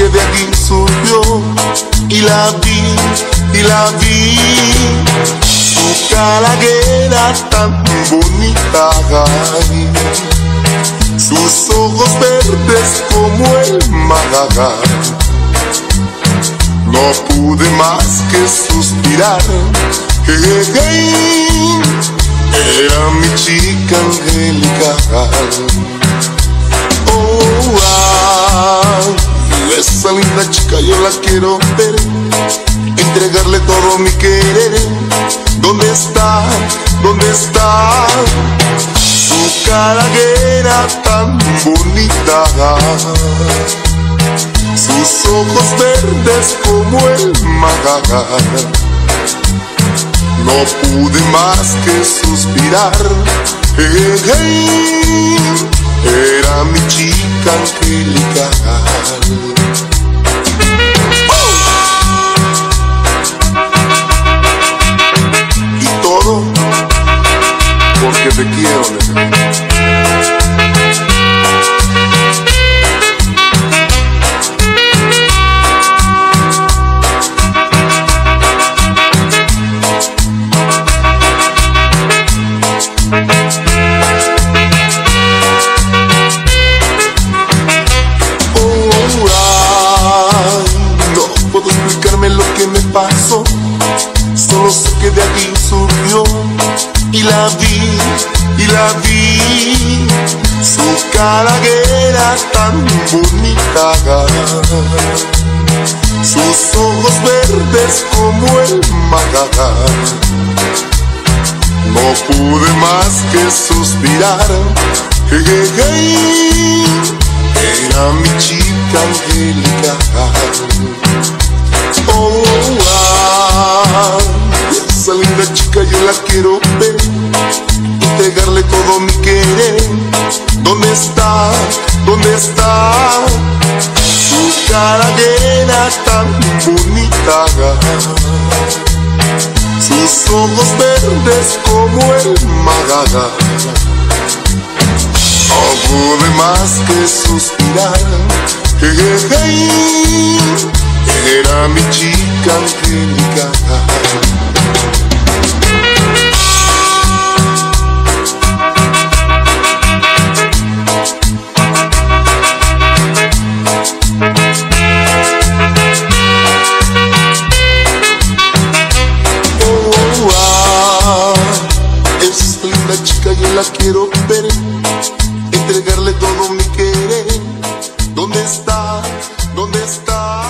que de aquí surgió y la vi, su cara que era tan bonita, ay, sus ojos verdes como el mar. No pude más que suspirar, era mi chica angelical. Oh, ay, esa linda chica yo la quiero ver, entregarle todo mi querer. ¿Dónde está? ¿Dónde está? Su cara que era tan bonita, sus ojos verdes como el mar. No pude más que suspirar, era mi chica angelical. Y todo porque te quiero, nena. Pasó, solo sé que de aquí surgió y la vi, su cara que era tan bonita, sus ojos verdes como el mar. No pude más que suspirar, era mi chica angelical. Oh, esa linda chica yo la quiero ver, entregarle todo mi querer. ¿Dónde está? ¿Dónde está? Su cara que era tan bonita, sus ojos verdes como el mar. No pude más que suspirar, era mi chica angelical. Oh, esa linda chica yo la quiero ver, entregarle todo mi querer. ¿Dónde está? ¿Dónde está?